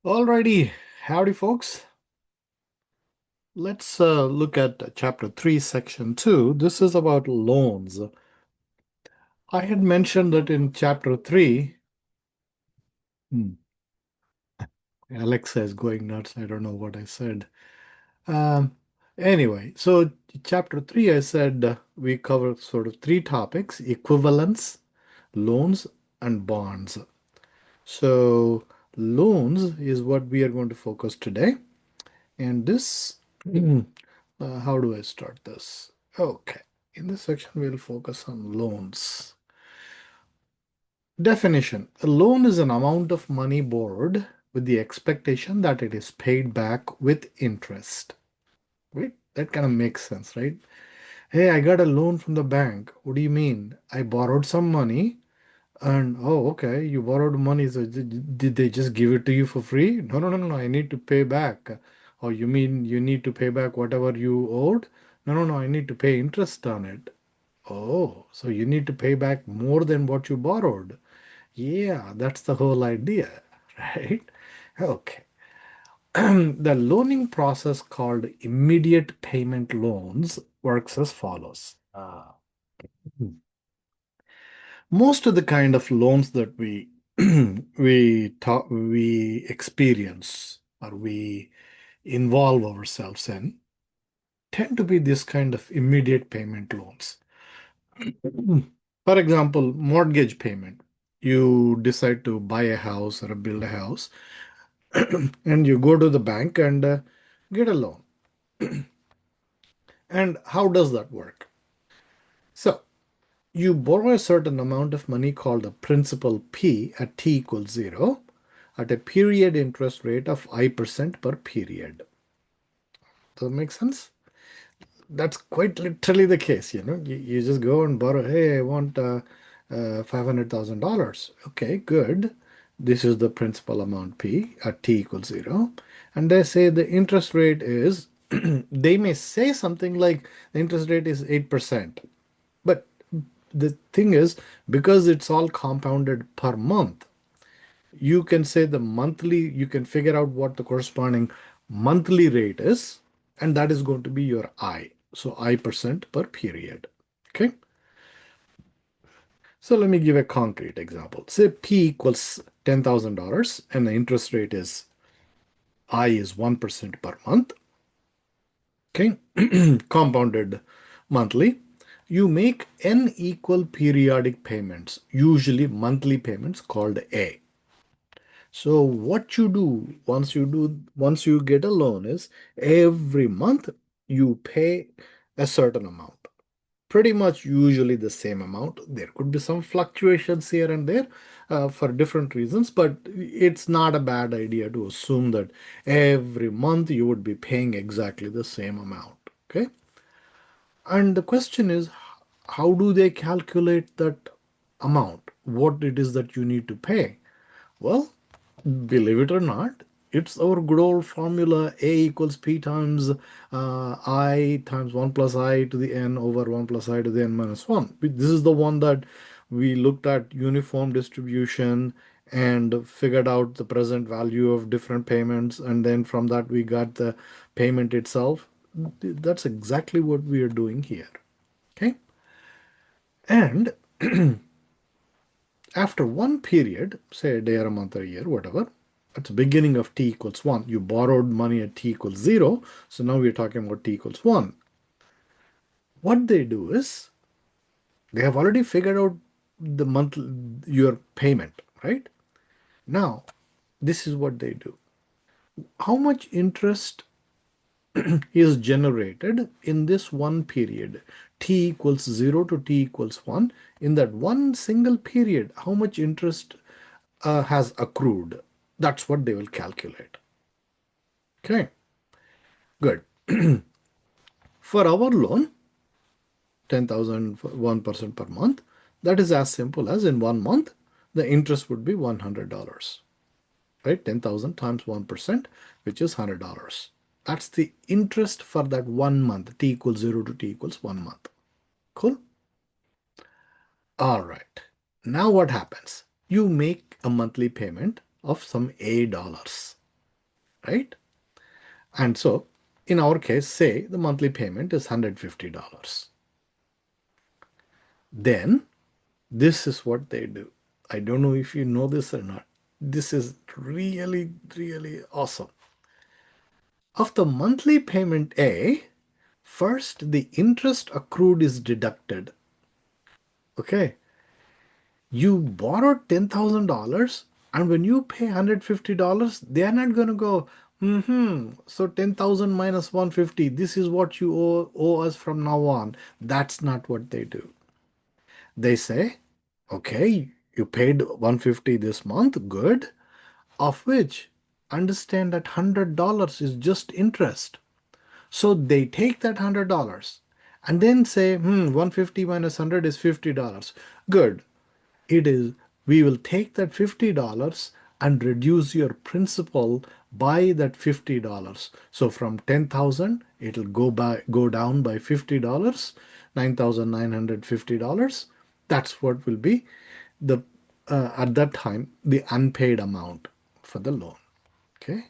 Alrighty, howdy folks. Let's look at chapter 3, section 2. This is about loans. I had mentioned that in chapter 3, hmm, Alexa is going nuts. I don't know what I said. Um, anyway, so chapter 3, I said we cover sort of three topics: equivalence, loans, and bonds. So, loans is what we are going to focus today. And this, how do I start this? Okay, in this section, we'll focus on loans. Definition: a loan is an amount of money borrowed with the expectation that it is paid back with interest. Right? That kind of makes sense, right? Hey, I got a loan from the bank. What do you mean? I borrowed some money and oh, okay, you borrowed money. So did they just give it to you for free? No, no, no, no, no. I need to pay back. Oh, you mean you need to pay back whatever you owed? No, no, no. I need to pay interest on it. Oh, so you need to pay back more than what you borrowed. Yeah, that's the whole idea, right? Okay. The loaning process called immediate payment loans works as follows. Most of the kind of loans that we experience or we involve ourselves in tend to be this kind of immediate payment loans. For example, mortgage payment. You decide to buy a house or build a house, and you go to the bank and get a loan. And how does that work? So, you borrow a certain amount of money called the principal P at t equals 0 at a period interest rate of I% per period. Does that make sense? That's quite literally the case. You just go and borrow. Hey, I want $500,000. Okay, good. This is the principal amount P at t equals 0. And they say the interest rate is, they may say something like the interest rate is 8%. But the thing is, because it's all compounded per month, you can say the monthly, you can figure out what the corresponding monthly rate is, and that is going to be your I. So I% per period. Okay. So let me give a concrete example. Say P equals $10,000 and the interest rate is I is 1% per month. Okay. Compounded monthly. You make n equal periodic payments, usually monthly payments called A. So what you do once you get a loan is every month you pay a certain amount. Pretty much usually the same amount. There could be some fluctuations here and there for different reasons, but it's not a bad idea to assume that every month you would be paying exactly the same amount. Okay. And the question is, how do they calculate that amount? What it is that you need to pay? Well, believe it or not, it's our good old formula A equals P times I times 1 plus I to the n over 1 plus I to the n minus 1. This is the one that we looked at uniform distribution and figured out the present value of different payments, and then from that we got the payment itself. That's exactly what we are doing here. Okay. And after one period, say a day or a month or a year, whatever, at the beginning of t equals 1, you borrowed money at t equals 0. So now we're talking about t equals 1. What they do is they have already figured out the month, your payment, right? Now, this is what they do. How much interest is generated in this one period, t equals 0 to t equals 1? In that one single period, how much interest has accrued? That's what they will calculate. Okay, good. For our loan, 10,000, 1% per month, that is as simple as in 1 month, the interest would be $100, right? 10,000 times 1%, which is $100. That's the interest for that 1 month, t equals 0 to t equals 1 month. Cool? All right. Now what happens? You make a monthly payment of some A dollars. right? And so in our case, say the monthly payment is $150. Then this is what they do. I don't know if you know this or not. This is really, really awesome. Of the monthly payment A, first the interest accrued is deducted. Okay. You borrowed $10,000, and when you pay $150, they are not going to go, so 10,000 minus 150, this is what you owe us from now on. That's not what they do. They say, okay, you paid 150 this month, good, of which understand that $100 is just interest. So they take that $100 and then say, 150 minus 100 is $50. Good. It is, we will take that $50 and reduce your principal by that $50. So from 10,000, it'll go down by $50, $9,950. That's what will be the at that time the unpaid amount for the loan. Okay.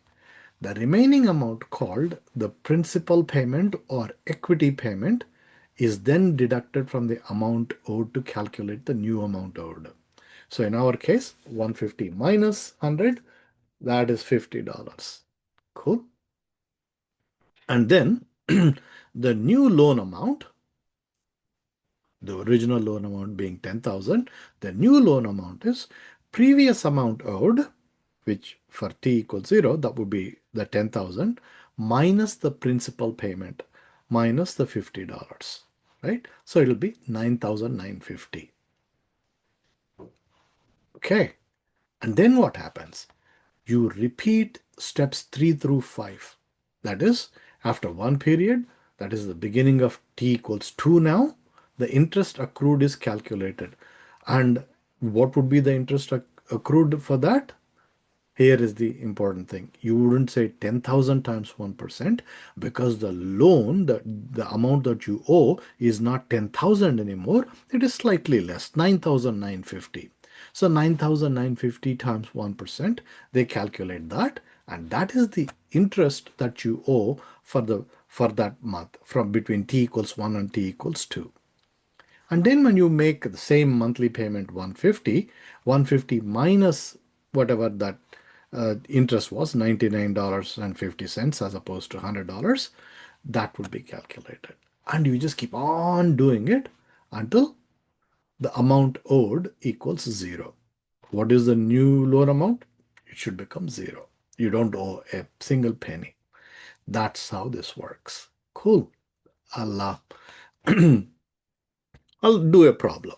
The remaining amount, called the principal payment or equity payment, is then deducted from the amount owed to calculate the new amount owed. So in our case, 150 minus 100, that is $50. Cool. And then the new loan amount, the original loan amount being 10,000, the new loan amount is previous amount owed, which for t equals 0, that would be the 10,000 minus the principal payment minus the $50, right? So it'll be 9,950. Okay. And then what happens? You repeat steps 3 through 5. That is, after one period, that is the beginning of t equals 2 now, the interest accrued is calculated. And what would be the interest accrued for that? Here is the important thing. You wouldn't say 10,000 times 1% because the loan, the amount that you owe is not 10,000 anymore. It is slightly less, 9,950. So 9,950 times 1%, they calculate that, and that is the interest that you owe for that month from between t equals 1 and t equals 2. And then when you make the same monthly payment 150, 150 minus whatever that interest was, $99.50 as opposed to $100, that would be calculated. And you just keep on doing it until the amount owed equals 0. What is the new loan amount? It should become 0. You don't owe a single penny. That's how this works. Cool. Allah. I'll do a problem.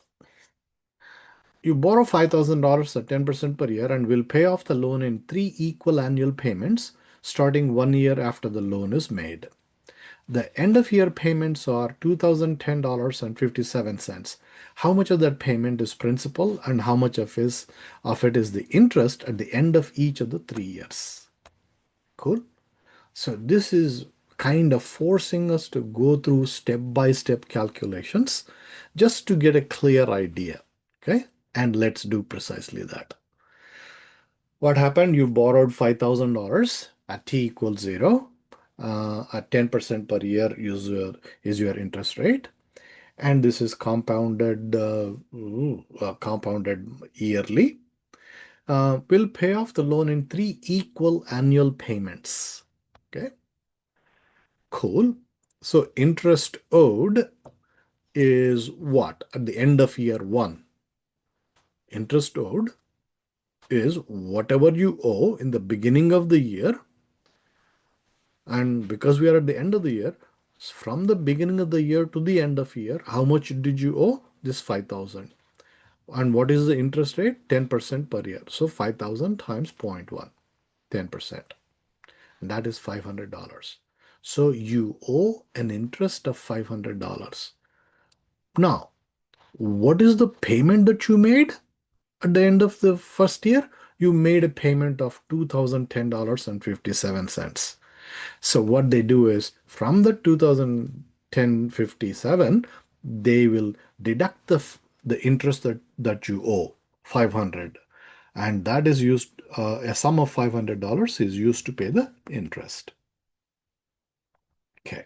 You borrow $5,000 at 10% per year and will pay off the loan in 3 equal annual payments starting 1 year after the loan is made. The end of year payments are $2,010.57. How much of that payment is principal and how much of it is the interest at the end of each of the 3 years? Cool. So this is kind of forcing us to go through step-by-step calculations just to get a clear idea. Okay. And let's do precisely that. What happened? You borrowed $5,000 at t equals 0. At 10% per year is your interest rate. And this is compounded yearly. We'll pay off the loan in 3 equal annual payments. Okay. Cool. So interest owed is what? At the end of year 1. Interest owed is whatever you owe in the beginning of the year. And because we are at the end of the year, from the beginning of the year to the end of year, how much did you owe? This 5,000. And what is the interest rate? 10% per year. So 5,000 times 0.1, 10%. And that is $500. So you owe an interest of $500. Now, what is the payment that you made at the end of the first year? You made a payment of $2,010.57. So what they do is from the 2010.57, they will deduct the interest that you owe, 500. And that is used, a sum of $500 is used to pay the interest. Okay.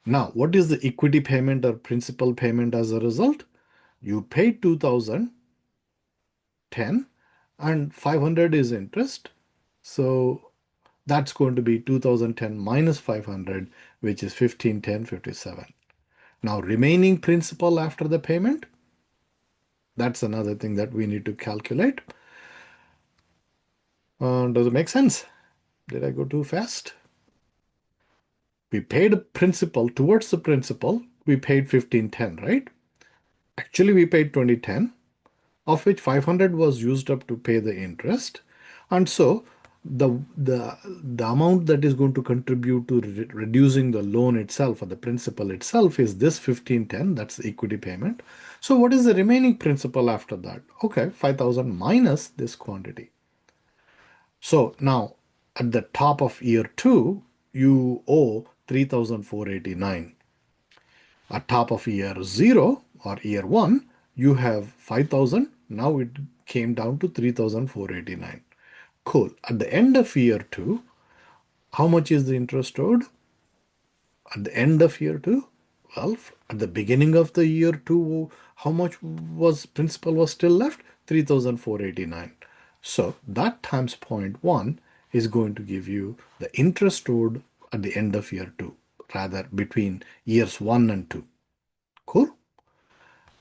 Now, what is the equity payment or principal payment as a result? You paid 2010 and 500 is interest. So that's going to be 2010 minus 500, which is 1510.57. Now, remaining principal after the payment, that's another thing that we need to calculate. Does it make sense? Did I go too fast? We paid principal towards the principal. We paid 1510, right? Actually, we paid 2010, of which 500 was used up to pay the interest. And so the amount that is going to contribute to reducing the loan itself or the principal itself is this 1510. That's the equity payment. So what is the remaining principal after that? Okay, 5,000 minus this quantity. So now at the top of year 2, you owe 3,489. At top of year 0 or year 1, you have 5,000. Now it came down to 3,489. Cool. At the end of year 2, how much is the interest owed? At the end of year 2? Well, at the beginning of the year 2, how much was principal was still left? 3,489. So that times zero point 0.1 is going to give you the interest owed at the end of year 2, rather between years 1 and 2. Cool?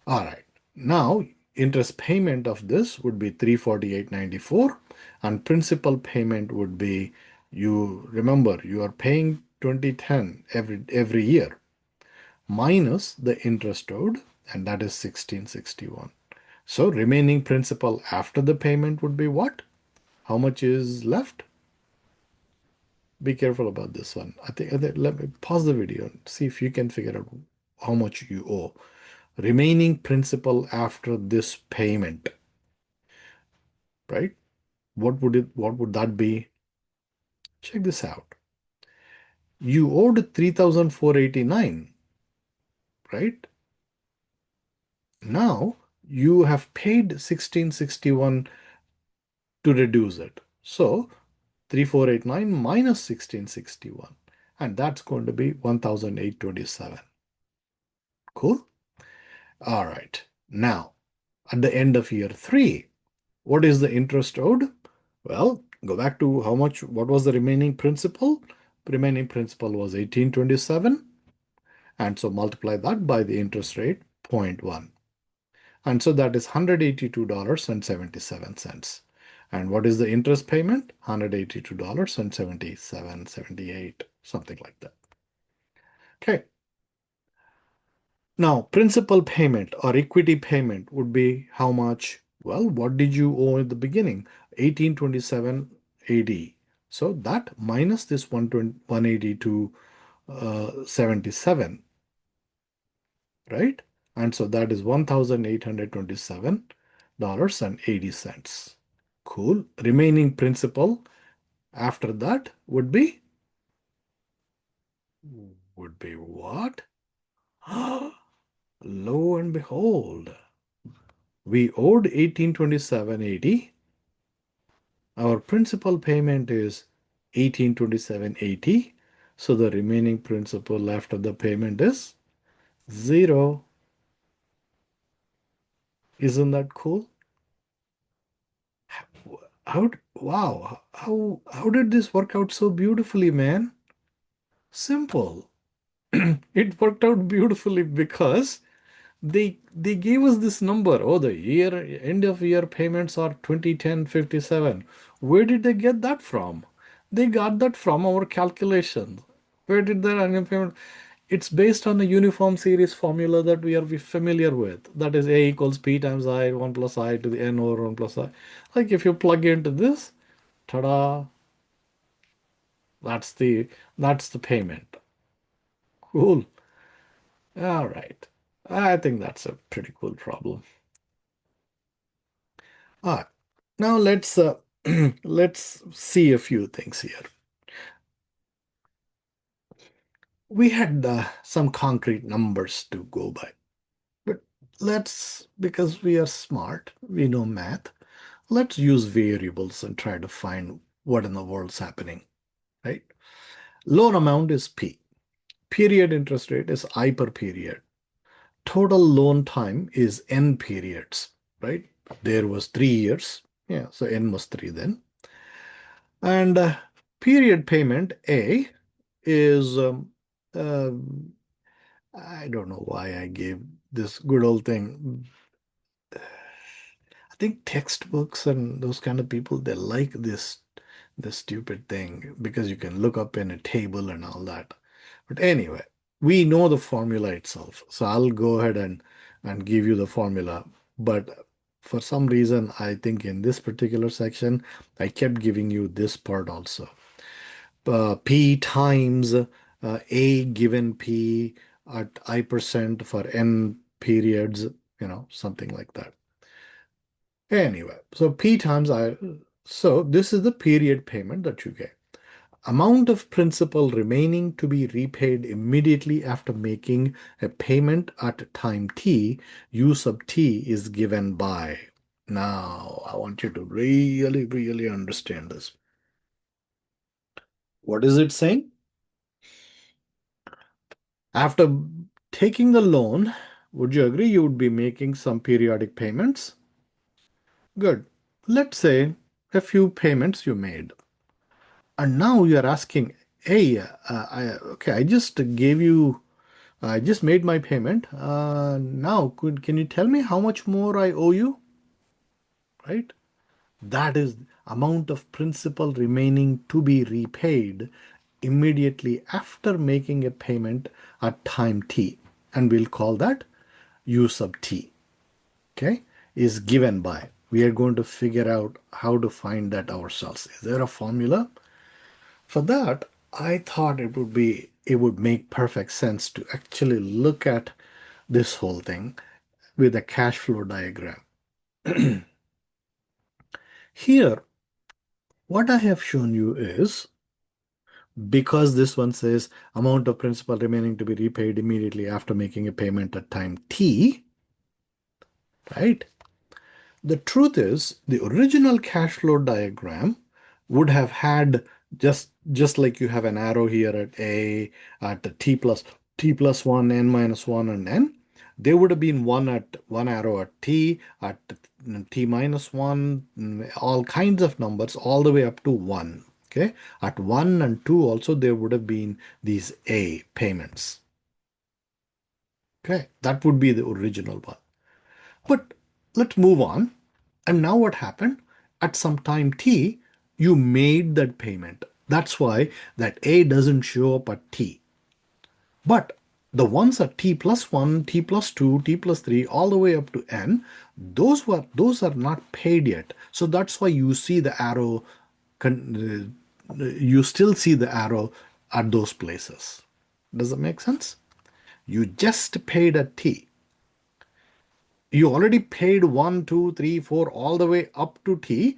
All right. Now, interest payment of this would be 348.94 and principal payment would be, you remember, you are paying 2010 every year minus the interest owed, and that is 1661. So remaining principal after the payment would be what? How much is left? Be careful about this one. I think let me pause the video and see if you can figure out how much you owe. Remaining principal after this payment, right? What would that be? Check this out. You owed 3,489, right? Now you have paid 1661 to reduce it. So 3,489 minus 1661, and that's going to be 1,827. Cool? All right. Now, at the end of year 3, what is the interest owed? Well, go back to what was the remaining principal? Remaining principal was 1827. And so multiply that by the interest rate, 0.1. And so that is $182.77. And what is the interest payment? $182.77, 78, something like that. Okay. Now, principal payment or equity payment would be how much? Well, what did you owe at the beginning? 1827.80. So that minus this 182.77, right? And so that is $1,827.80. Cool. Remaining principal after that would be what? Lo and behold, we owed 1827.80. Our principal payment is 1827.80. So the remaining principal after the payment is 0. Isn't that cool? How did this work out so beautifully, man? Simple. It worked out beautifully because they gave us this number. Oh, the end of year payments are 2010.57. Where did they get that from? They got that from our calculations. Where did their annual payment? It's based on a uniform series formula that we are familiar with. That is A equals P times I, 1 plus I to the N over 1 plus I. Like if you plug into this, ta-da, that's the payment. Cool. All right. I think that's a pretty cool problem. All right. Now let's see a few things here. We had some concrete numbers to go by, but because we are smart, we know math, Let's use variables and try to find what in the world's happening, right? Loan amount is P. Period interest rate is I per period. Total loan time is N periods, right? There was 3 years. Yeah, so N was 3 then. And period payment A is, uh, I don't know why I gave this good old thing. I think textbooks and those kind of people, they like this stupid thing because you can look up in a table and all that. But anyway, we know the formula itself. So I'll go ahead and give you the formula. But for some reason, I think in this particular section, I kept giving you this part also. P times A given P at I% for N periods, something like that. Anyway, so P times I, so this is the period payment that you get. Amount of principal remaining to be repaid immediately after making a payment at time t, u sub t is given by. Now, I want you to really, really understand this. What is it saying? After taking the loan, would you agree you would be making some periodic payments? Good. Let's say a few payments you made. And now you're asking, hey, okay, I just made my payment. Now, can you tell me how much more I owe you? Right? That is amount of principal remaining to be repaid immediately after making a payment at time t. And we'll call that u sub t. Okay? Is given by. We are going to figure out how to find that ourselves. Is there a formula? For that, I thought it would make perfect sense to actually look at this whole thing with a cash flow diagram. Here, what I have shown you is, because this one says amount of principal remaining to be repaid immediately after making a payment at time t, right? The truth is, the original cash flow diagram would have had just like you have an arrow here at A, at T plus 1, N minus 1, and N. There would have been one arrow at T, at T minus 1, all kinds of numbers, all the way up to 1. Okay. At 1 and 2 also, there would have been these A payments. Okay. That would be the original one. But let's move on. And now what happened? At some time t, you made that payment. That's why that A doesn't show up at t. But the ones at t plus 1, t plus 2, t plus 3, all the way up to n, those are not paid yet. So that's why you see the arrow, you still see the arrow at those places. Does that make sense? You just paid at t. You already paid 1, 2, 3, 4, all the way up to T.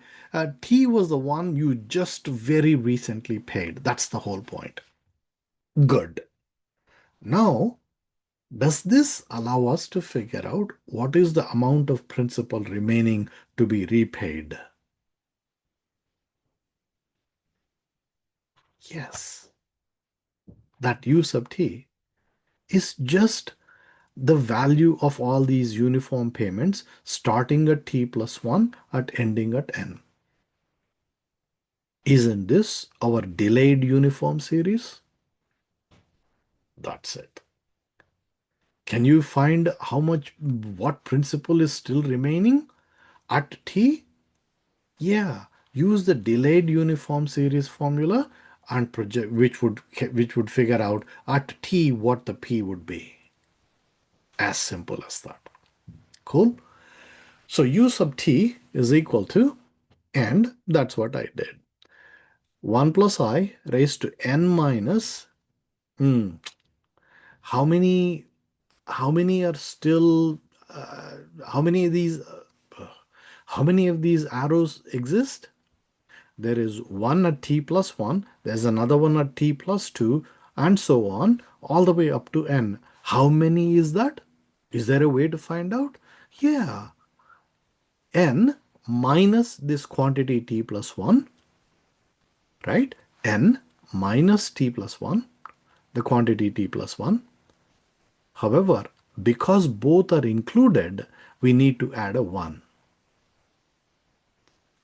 T was the one you just very recently paid. That's the whole point. Good. Now, does this allow us to figure out what is the amount of principal remaining to be repaid? Yes. That U sub T is just the value of all these uniform payments starting at T plus 1 and ending at N. Isn't this our delayed uniform series? That's it. Can you find what principal is still remaining at t? Yeah, use the delayed uniform series formula and project which would figure out at t what the p would be. As simple as that. Cool. So u sub t is equal to, and that's what I did. 1 plus I raised to n minus, how many are still, how many of these arrows exist? There is one at t plus 1, there's another one at t plus 2, and so on, all the way up to n. How many is that? Is there a way to find out? Yeah, n, minus this quantity t plus 1, right? N minus t plus 1, the quantity t plus 1. However, because both are included, we need to add a 1.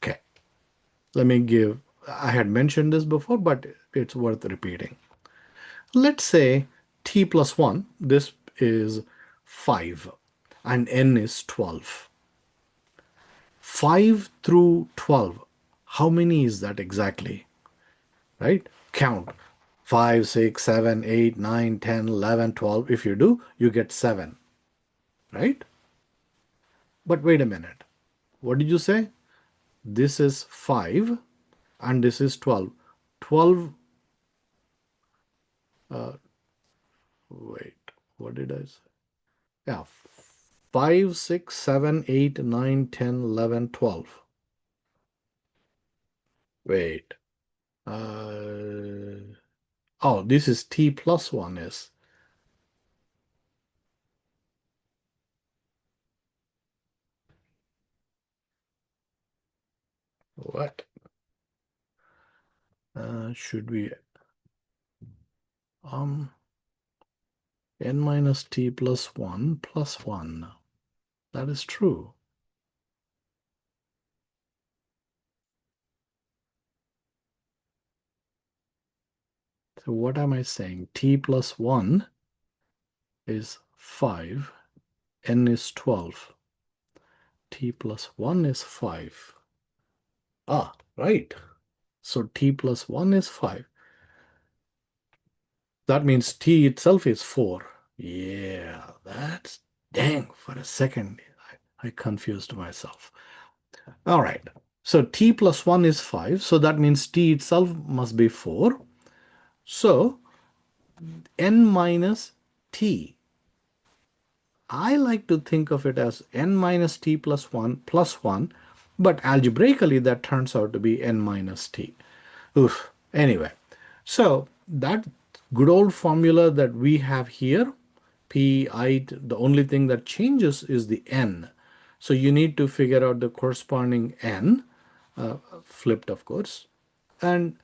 Okay, let me give, I had mentioned this before, but it's worth repeating. Let's say t plus 1, this is 5, and n is 12. 5 through 12, how many is that exactly? Right? Count. 5, 6, 7, 8, 9, 10, 11, 12. If you do, you get 7. Right? But wait a minute. What did you say? This is 5 and this is 12. 12, wait, what did I say? Yeah, 5, 6, 7, 8, 9, 10, 11, 12. Wait. Oh, this is t plus 1 is. What? Should we um n minus t plus 1 plus 1. That is true. So what am I saying? T plus 1 is 5, n is 12. T plus 1 is 5. Ah, right. So t plus 1 is 5. That means t itself is 4. Yeah, that's dang. For a second, I confused myself. All right. So t plus 1 is 5. So that means t itself must be 4. So n minus t. I like to think of it as n minus t plus 1, but algebraically that turns out to be n minus t. Oof. Anyway, so that good old formula that we have here, pi, the only thing that changes is the n. So you need to figure out the corresponding n, flipped of course, and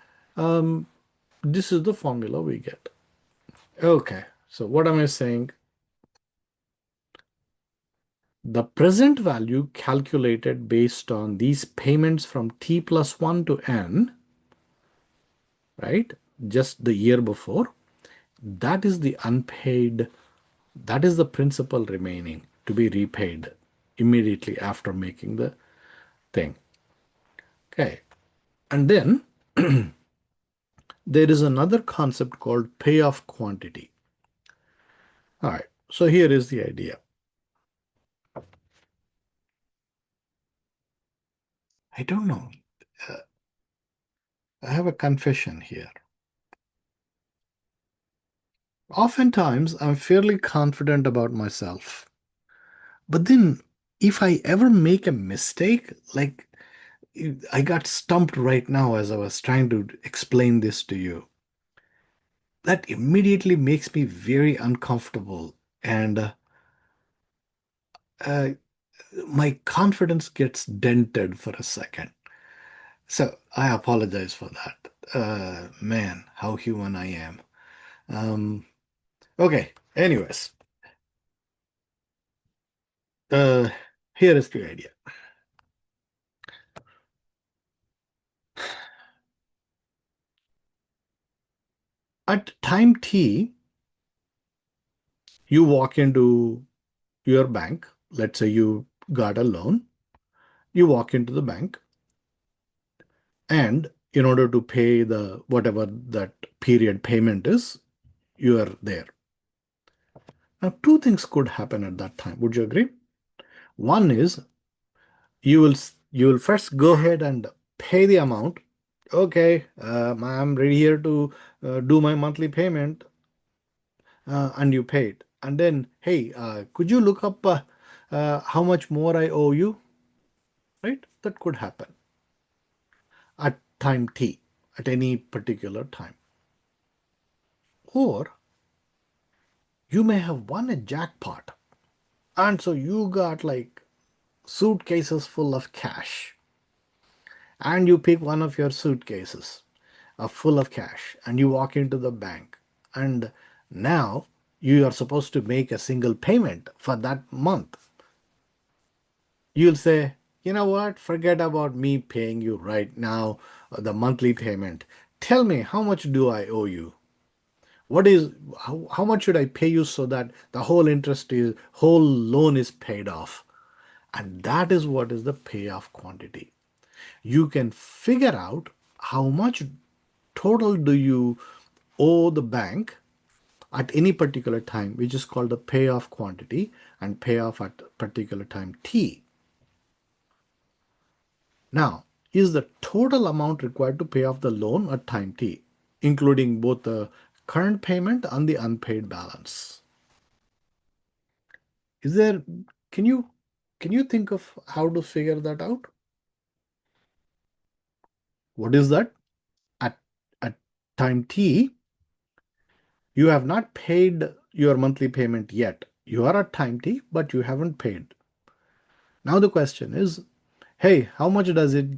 this is the formula we get. Okay, so what am I saying? The present value calculated based on these payments from t plus 1 to n, right? Just the year before, that is the unpaid, that is the principal remaining to be repaid immediately after making the thing. Okay. And then there is another concept called payoff quantity. All right. So here is the idea. I don't know. I have a confession here. Oftentimes, I'm fairly confident about myself. But then, if I ever make a mistake, like I got stumped right now as I was trying to explain this to you, that immediately makes me very uncomfortable. And uh, my confidence gets dented for a second. So I apologize for that. Man, how human I am. Um, okay, anyways, uh, here is the idea. At time t, you walk into your bank. Let's say you got a loan. You walk into the bank, and in order to pay the whatever that period payment is, you are there. Now, two things could happen at that time. Would you agree? One is you will first go ahead and pay the amount. Okay, I'm ready here to do my monthly payment, and you paid. And then, hey, could you look up how much more I owe you? Right? That could happen at time t, at any particular time. Or you may have won a jackpot, and so you got like suitcases full of cash, and you pick one of your suitcases full of cash and you walk into the bank, and now you are supposed to make a single payment for that month. You'll say, you know what, forget about me paying you right now the monthly payment. Tell me, how much do I owe you? What is how much should I pay you so that the whole loan is paid off? And that is what is the payoff quantity. You can figure out how much total do you owe the bank at any particular time, which is called the payoff quantity, and payoff at particular time t. Now, is the total amount required to pay off the loan at time t, including both the current payment and the unpaid balance? Is there, can you think of how to figure that out? What is that? At at time t, you have not paid your monthly payment yet. You are at time t, but you haven't paid. Now the question is, hey, how much does it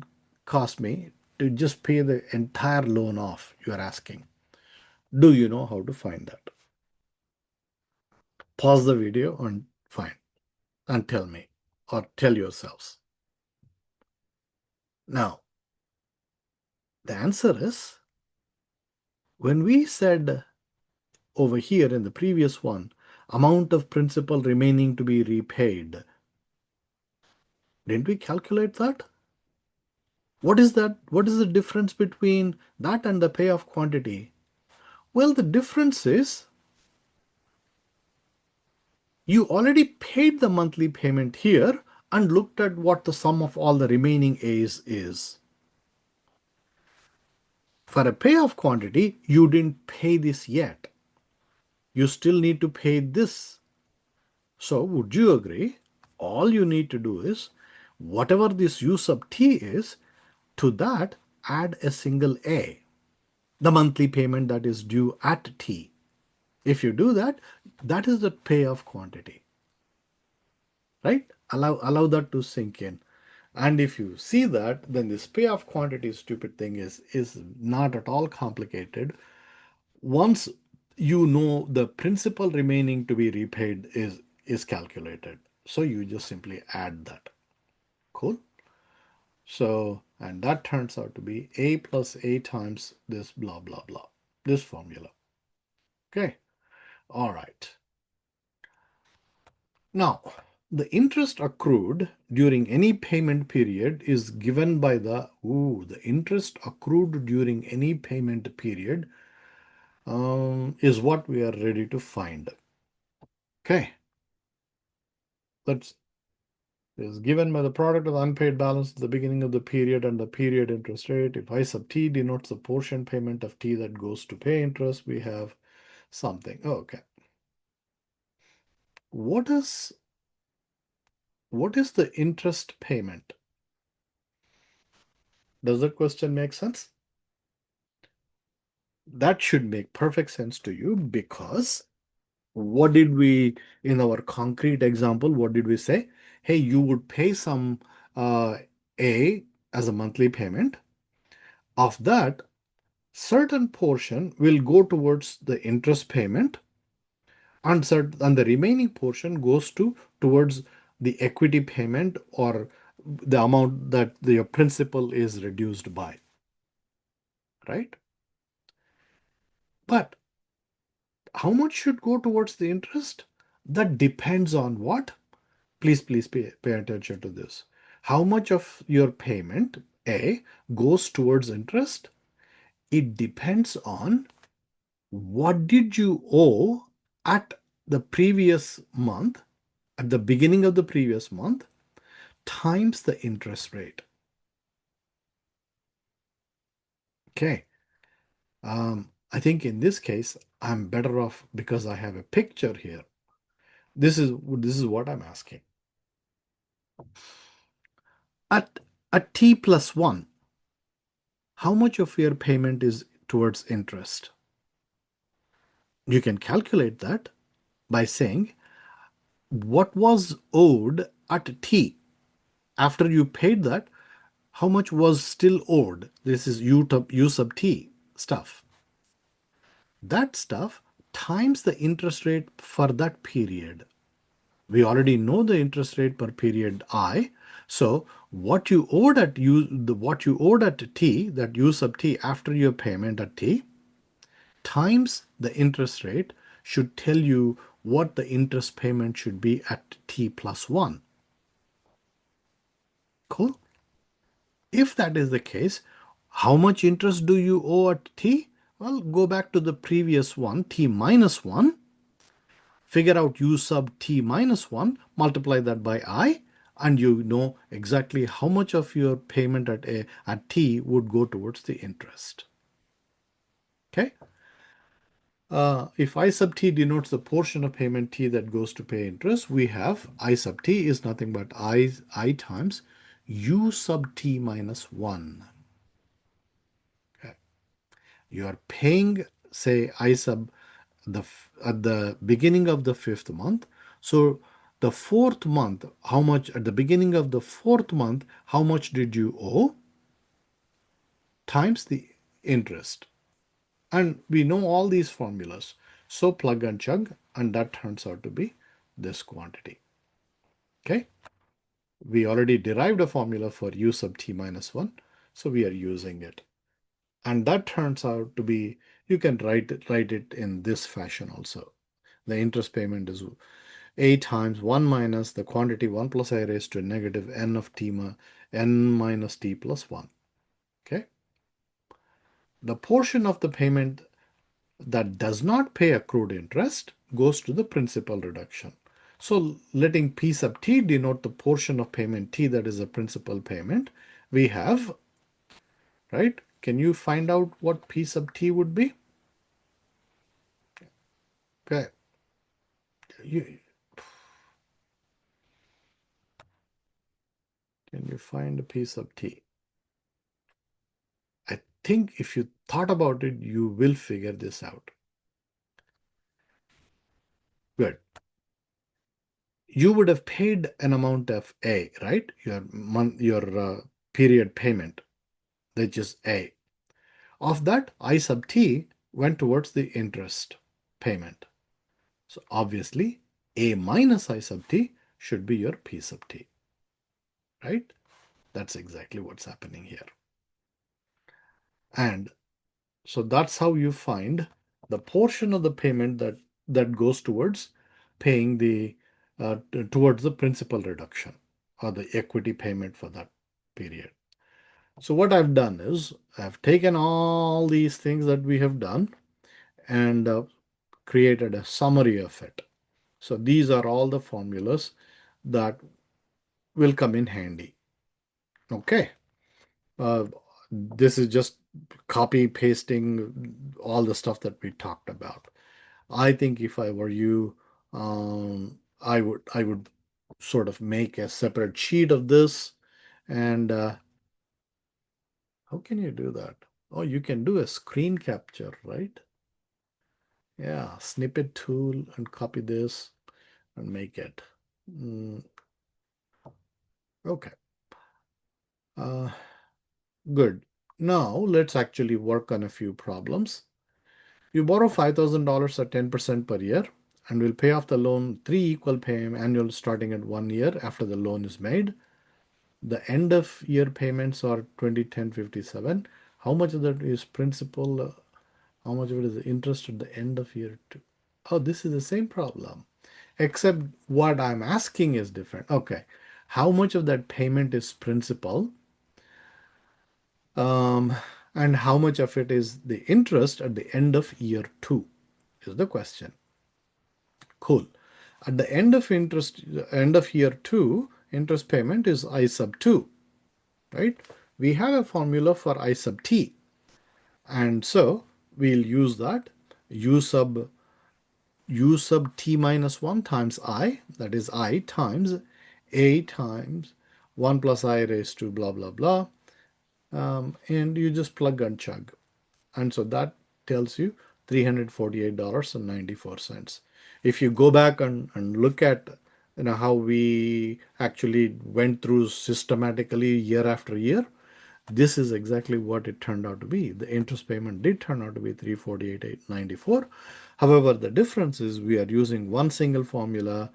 cost me to just pay the entire loan off? You are asking. Do you know how to find that? Pause the video and find and tell me, or tell yourselves. Now, the answer is, when we said over here in the previous one, amount of principal remaining to be repaid, didn't we calculate that? What is that? What is the difference between that and the payoff quantity? Well, the difference is you already paid the monthly payment here and looked at what the sum of all the remaining A's is. For a payoff quantity, you didn't pay this yet. You still need to pay this. So, would you agree? All you need to do is, whatever this U sub t is, to that add a single A, the monthly payment that is due at t. If you do that, that is the payoff quantity. Right? Allow that to sink in. And if you see that, then this payoff quantity stupid thing is not at all complicated. Once you know the principal remaining to be repaid is calculated. So you just simply add that. Cool? So, and that turns out to be A plus A times this blah, blah, blah, this formula. Okay. All right. Now, the interest accrued during any payment period is given by the interest accrued during any payment period is what we are ready to find. Okay. That's is given by the product of the unpaid balance at the beginning of the period and the period interest rate. If I sub t denotes the portion payment of t that goes to pay interest, we have something. Okay. What is the interest payment? Does that question make sense? That should make perfect sense to you, because what did we, in our concrete example, what did we say? Hey, you would pay some A as a monthly payment. Of that, certain portion will go towards the interest payment, and the remaining portion goes towards the equity payment, or the amount that your principal is reduced by, right? But how much should go towards the interest? That depends on what? Please pay attention to this. How much of your payment, A, goes towards interest? It depends on what did you owe at the previous month, at the beginning of the previous month, times the interest rate. Okay. I think in this case, I'm better off because I have a picture here. This is what I'm asking. At t plus 1, how much of your payment is towards interest? You can calculate that by saying what was owed at t. after you paid that, how much was still owed? This is U sub t stuff. That stuff times the interest rate for that period. We already know the interest rate per period I. So what you owed at what you owed at t, that U sub t after your payment at t, times the interest rate should tell you what the interest payment should be at t plus 1. Cool? If that is the case, how much interest do you owe at t? Well, go back to the previous one, t minus 1, figure out u sub t minus 1, multiply that by I, and you know exactly how much of your payment at t would go towards the interest. Okay? If I sub t denotes the portion of payment t that goes to pay interest, we have I sub t is nothing but I times u sub t minus 1. Okay. You are paying, say, I sub at the beginning of the 5th month. So the 4th month, how much at the beginning of the 4th month, how much did you owe? Times the interest. And we know all these formulas. So plug and chug, and that turns out to be this quantity. Okay? We already derived a formula for u sub t minus 1, so we are using it. And that turns out to be, you can write it in this fashion also. The interest payment is a times 1 minus the quantity 1 plus I raised to negative n of t n minus t plus 1. Okay? The portion of the payment that does not pay accrued interest goes to the principal reduction. So letting P sub t denote the portion of payment t that is a principal payment, we have, right? Can you find out what P sub t would be? Okay. Can you find a P sub t? I think if you thought about it, you will figure this out. Good. You would have paid an amount of A, right? Your period payment, which is A. Of that, I sub t went towards the interest payment. So obviously, A minus I sub t should be your P sub t, right? That's exactly what's happening here. And so that's how you find the portion of the payment that goes towards paying the towards the principal reduction or the equity payment for that period. So what I've done is I've taken all these things that we have done and created a summary of it. So these are all the formulas that will come in handy. Okay. This is just copy pasting all the stuff that we talked about. I think if I were you, I would sort of make a separate sheet of this. And how can you do that? Oh, you can do a screen capture, right? Yeah, snippet tool and copy this and make it. Okay. Good. Now let's actually work on a few problems. You borrow $5,000 at 10% per year and will pay off the loan 3 equal annual starting at 1 year after the loan is made. The end of year payments are 201057. How much of that is principal? How much of it is interest at the end of year 2? Oh, this is the same problem, except what I'm asking is different. Okay, how much of that payment is principal? And how much of it is the interest at the end of year 2 is the question. Cool. At the end of year 2, interest payment is I sub 2, right? We have a formula for I sub t. And so we'll use that u sub t minus 1 times I, that is I times a times 1 plus I raised to blah, blah, blah. And you just plug and chug. And so that tells you $348.94. If you go back and look at how we actually went through systematically year after year. This is exactly what it turned out to be. The interest payment did turn out to be 348,894. However, the difference is we are using one single formula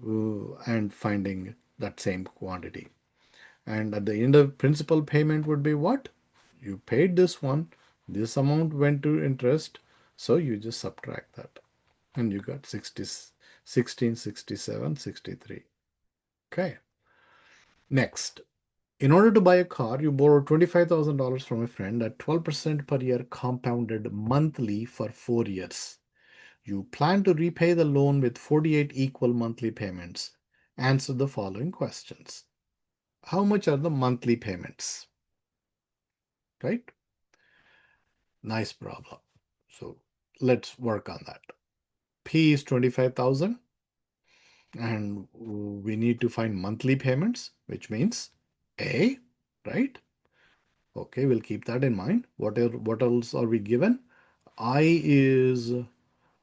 and finding that same quantity. And at the end of principal payment would be what? You paid this one, this amount went to interest, so you just subtract that. And you got 60, 16, 67, 63. Okay. Next, in order to buy a car, you borrow $25,000 from a friend at 12% per year compounded monthly for 4 years. You plan to repay the loan with 48 equal monthly payments. Answer the following questions. How much are the monthly payments? Right? Nice problem. So let's work on that. P is 25,000 and we need to find monthly payments, which means A, right? Okay, we'll keep that in mind. What else are we given? I is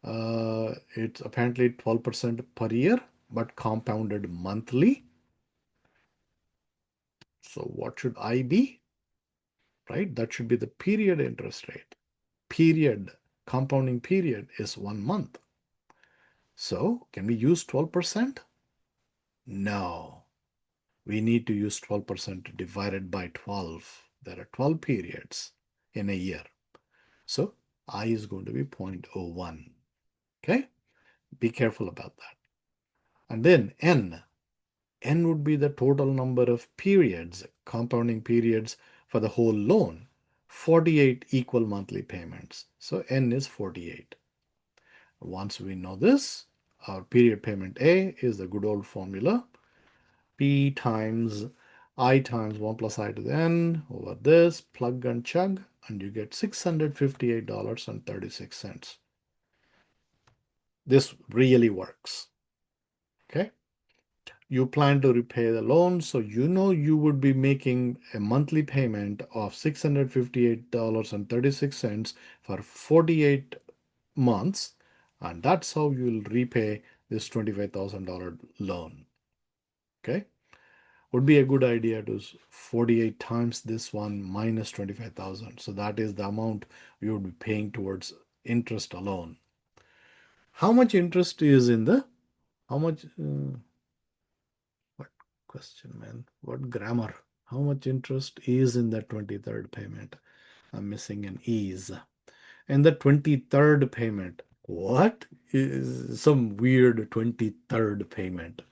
it's apparently 12% per year, but compounded monthly. So what should I be? Right? That should be the period interest rate. Period, compounding period is 1 month. So can we use 12%? No. We need to use 12% divided by 12. There are 12 periods in a year. So I is going to be 0.01. Okay? Be careful about that. And then N. N would be the total number of periods, compounding periods for the whole loan. 48 equal monthly payments. So N is 48. Once we know this, our period payment A is the good old formula. P times I times 1 plus I to the N over this, plug and chug, and you get $658.36. This really works. Okay. You plan to repay the loan, so you know you would be making a monthly payment of $658.36 for 48 months, and that's how you'll repay this $25,000 loan. Okay, would be a good idea to 48 times this one minus 25,000. So that is the amount you would be paying towards interest alone. How much interest is in the, how much, what question, man? What grammar? How much interest is in the 23rd payment? I'm missing an is. And the 23rd payment. What is some weird 23rd payment?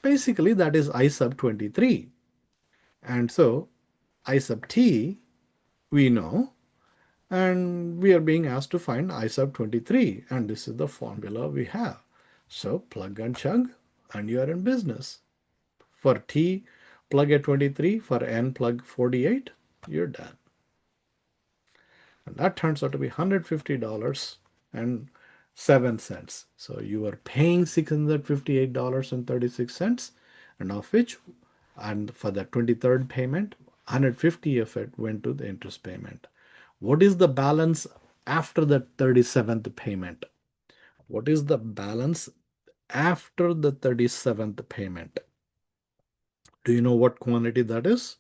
Basically, that is I sub 23. And so I sub t, we know, and we are being asked to find I sub 23. And this is the formula we have. So plug and chug, and you are in business. For T, plug at 23. For N, plug 48. You're done. And that turns out to be $150.07. So you are paying $658.36, and of which, and for the 23rd payment, 150 of it went to the interest payment. What is the balance after the 37th payment? What is the balance after the 37th payment? Do you know what quantity that is?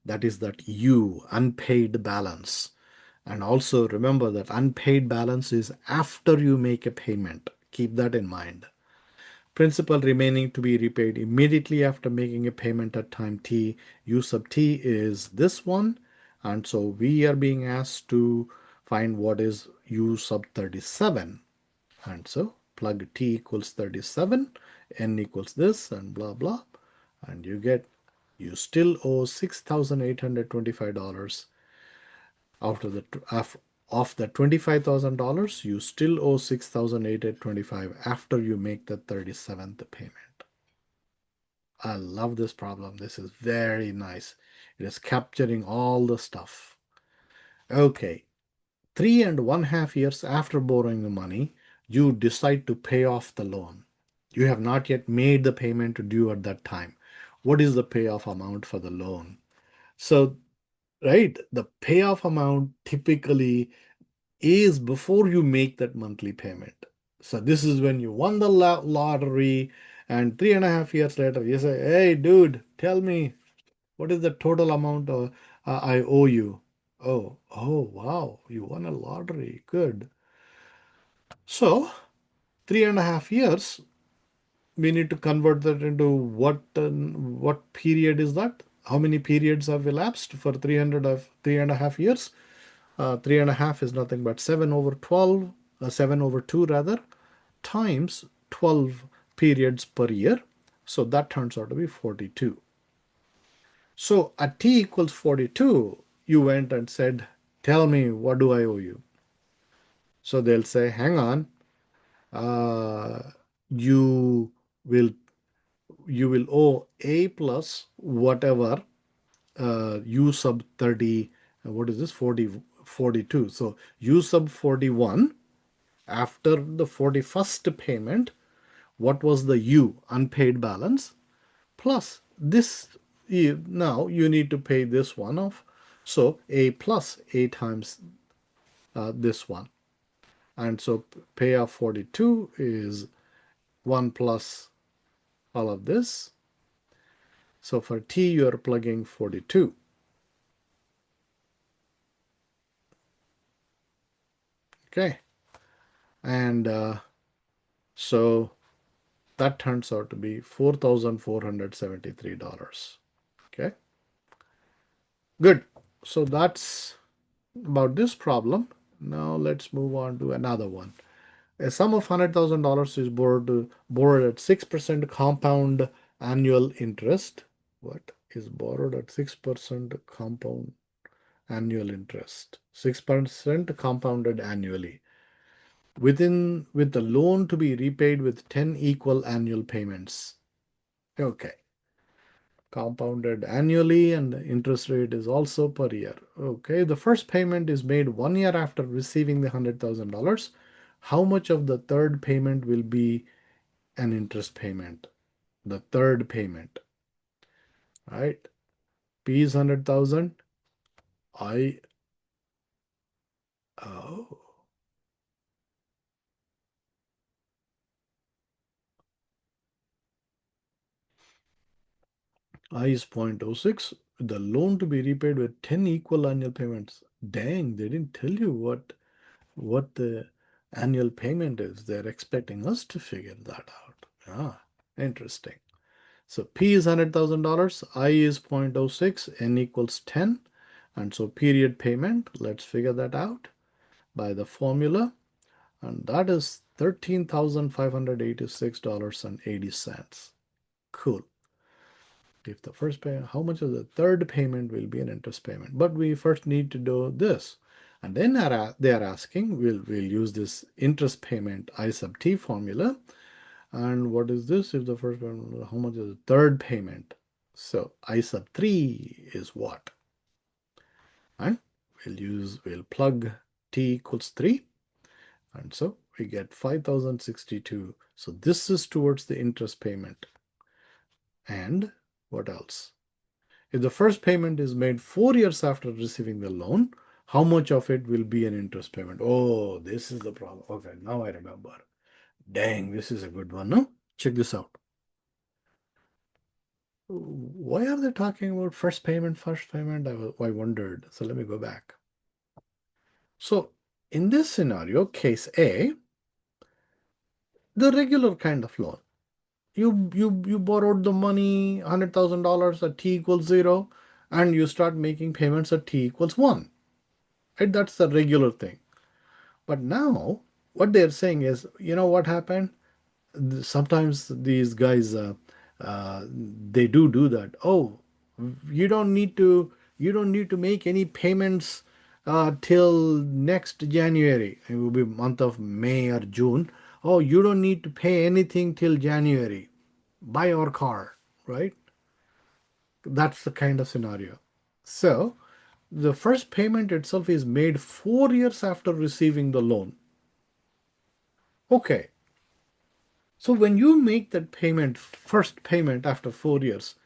That is that U, unpaid balance. And also remember that unpaid balance is after you make a payment. Keep that in mind. Principal remaining to be repaid immediately after making a payment at time t. U sub t is this one. And so we are being asked to find what is U sub 37. And so plug t equals 37, n equals this, and blah, blah. And you get, you still owe $6,825 out of the of the $25,000. You still owe $6,825 after you make the 37th payment. I love this problem. This is very nice. It is capturing all the stuff. Okay, 3.5 years after borrowing the money, you decide to pay off the loan. You have not yet made the payment due at that time. What is the payoff amount for the loan? So, right, the payoff amount typically is before you make that monthly payment. So this is when you won the lottery And 3.5 years later, you say, hey, dude, tell me, what is the total amount I owe you? Oh, wow, you won a lottery. Good. So, 3.5 years, we need to convert that into what period is that? How many periods have elapsed for 3.5 years? 3.5 is nothing but 7 over 12, 7 over 2 rather, times 12 periods per year. So that turns out to be 42. So at t equals 42, you went and said, tell me, what do I owe you? So they'll say, hang on, uh, you will you will owe a plus whatever u sub 30, what is this, 40, 42. So u sub 41, after the 41st payment, what was the u, unpaid balance, plus this, now you need to pay this one off. So a plus a times this one. And so pay of 42 is 1 plus all of this. So for t, you're plugging 42. Okay. And so that turns out to be $4,473. Okay. Good. So that's about this problem. Now let's move on to another one. A sum of $100,000 is borrowed at 6% compound annual interest. What is borrowed at 6% compound annual interest? 6% compounded annually. With the loan to be repaid with 10 equal annual payments. Okay. Compounded annually, and the interest rate is also per year. Okay, the first payment is made 1 year after receiving the $100,000. How much of the third payment will be an interest payment? The third payment, right? P is 100,000. I, oh, I is 0.06. The loan to be repaid with 10 equal annual payments. Dang, they didn't tell you what the annual payment is. They're expecting us to figure that out. Ah, interesting. So P is $100,000, I is 0.06, N equals 10. And so period payment, let's figure that out by the formula. And that is $13,586.80. Cool. If the first payment, how much of the third payment will be an interest payment? But we first need to do this. And then they are asking, we'll use this interest payment I sub t formula. And what is this? If the first one, how much is the third payment? So I sub 3 is what? And we'll plug t equals 3. And so we get 5,062. So this is towards the interest payment. And what else? If the first payment is made 4 years after receiving the loan, how much of it will be an interest payment? Oh, this is the problem. Okay, now I remember. Dang, this is a good one, no? Check this out. Why are they talking about first payment, first payment? I wondered. So let me go back. So in this scenario, case A, the regular kind of loan. You borrowed the money, $100,000 at t equals 0, and you start making payments at t equals 1. Right? That's the regular thing. But now, what they're saying is, you know what happened? Sometimes these guys, they do that. Oh, you don't need to make any payments till next January. It will be month of May or June. Oh, you don't need to pay anything till January. Buy our car, right? That's the kind of scenario. So the first payment itself is made 4 years after receiving the loan. Okay, so when you make that payment, first payment after 4 years,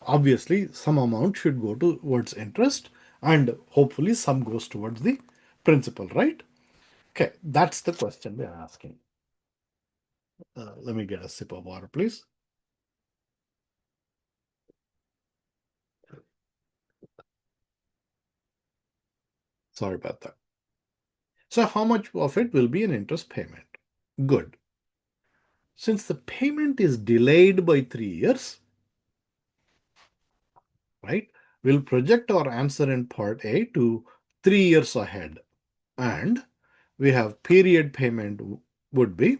obviously some amount should go towards interest and hopefully some goes towards the principal, right? Okay, that's the question they're asking. Let me get a sip of water, please. Sorry about that. So how much of it will be an interest payment? Good. Since the payment is delayed by 3 years, right, we'll project our answer in part A to 3 years ahead. And we have period payment would be,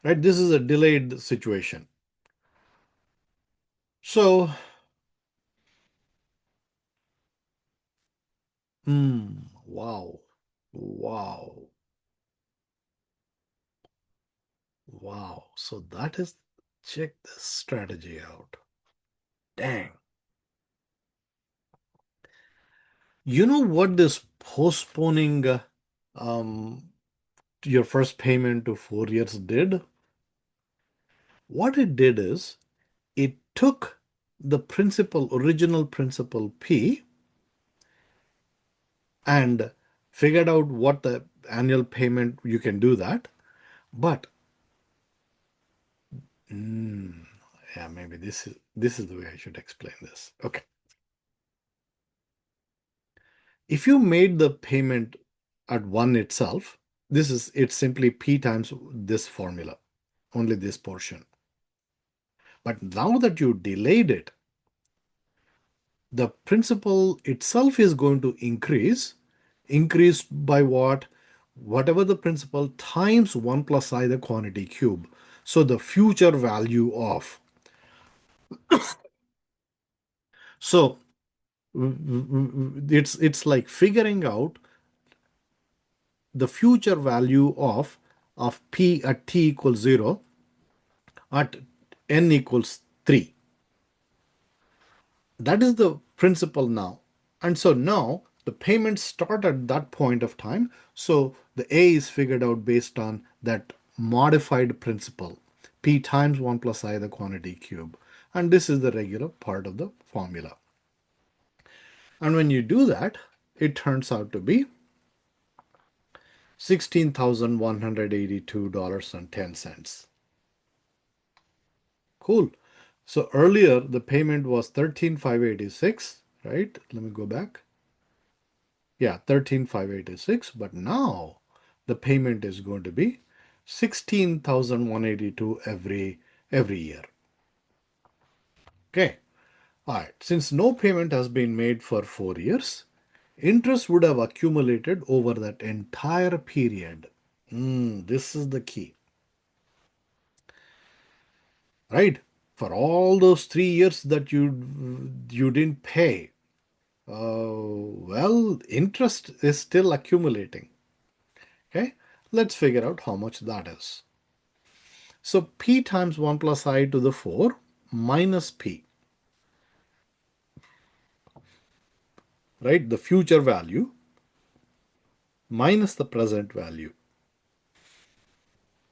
right, this is a delayed situation. So, wow, wow, wow. So that is, check this strategy out. Dang. You know what this postponing um, your first payment to 4 years did? What it did is it took the original principal P, and figured out what the annual payment you can do that. But yeah, maybe this is the way I should explain this. Okay. If you made the payment at one itself, it's simply P times this formula, only this portion. But now that you delayed it, the principal itself is going to increased by what? Whatever the principal times 1 plus I, the quantity cube. So the future value of. So it's like figuring out the future value of P at t equals 0 at n equals 3. That is the principle now. And so now the payments start at that point of time. So the A is figured out based on that modified principle, P times 1 plus I, the quantity cube. And this is the regular part of the formula. And when you do that, it turns out to be $16,182.10. Cool. So earlier the payment was 13,586, right? Let me go back. Yeah, 13,586, but now the payment is going to be 16,182 every year. Okay. All right. Since no payment has been made for 4 years, interest would have accumulated over that entire period. This is the key, right? For all those 3 years that you didn't pay, well, interest is still accumulating. Okay, let's figure out how much that is. So P times 1 plus I to the 4 minus P, right? The future value minus the present value.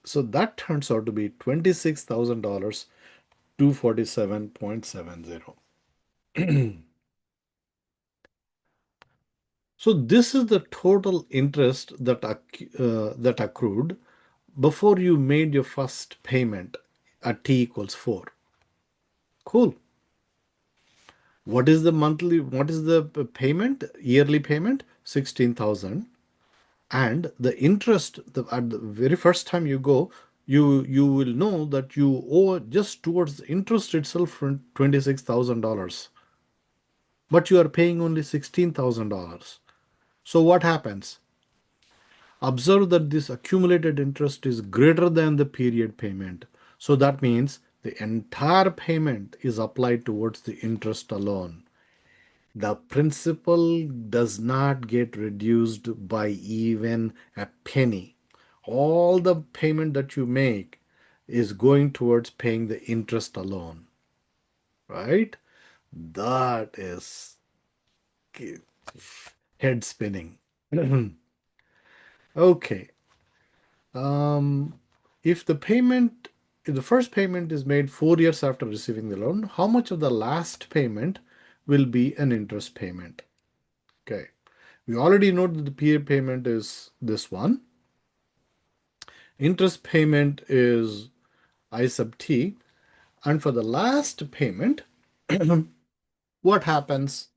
So that turns out to be $26,000, 247.70. So this is the total interest that accrued before you made your first payment at t equals 4. Cool. What is the payment, yearly payment? 16,000. And the interest, at the very first time you go, you will know that you owe just towards the interest itself $26,000. But you are paying only $16,000. So what happens? Observe that this accumulated interest is greater than the period payment. So that means the entire payment is applied towards the interest alone. The principal does not get reduced by even a penny. All the payment that you make is going towards paying the interest alone, right? That is head spinning. Okay. Um, if the first payment is made 4 years after receiving the loan, how much of the last payment will be an interest payment? Okay. We already know that the period payment is this one. Interest payment is I sub t. And for the last payment, what happens?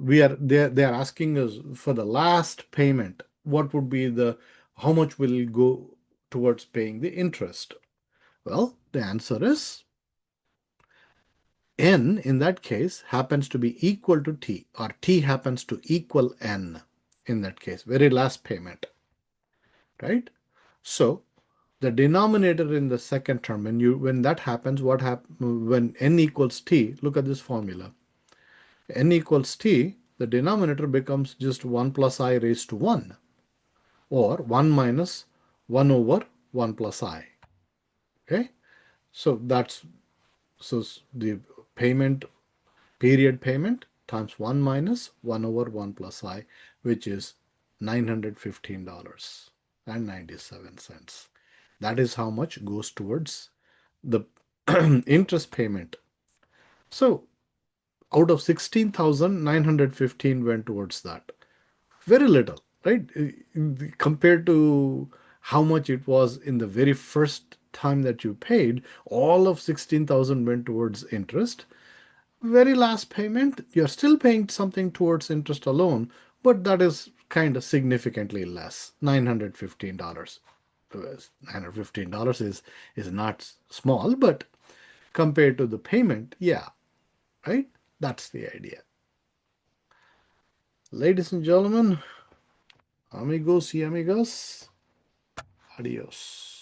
they're asking us for the last payment, what would be how much will go towards paying the interest? Well, the answer is n in that case happens to be equal to t, or t happens to equal n in that case, very last payment, right? So the denominator in the second term, when that happens, when n equals t, look at this formula. N equals t, the denominator becomes just 1 plus I raised to 1, or 1 minus 1 over 1 plus I. Okay, so the payment, period payment times 1 minus 1 over 1 plus I, which is $915.97. That is how much goes towards the interest payment. So out of 16,915 went towards that. Very little, right? Compared to how much it was in the very first time that you paid, all of 16,000 went towards interest. Very last payment, you're still paying something towards interest alone, but that is kind of significantly less, $915. $915 is not small, but compared to the payment, yeah, right? That's the idea. Ladies and gentlemen, amigos y amigas, adios.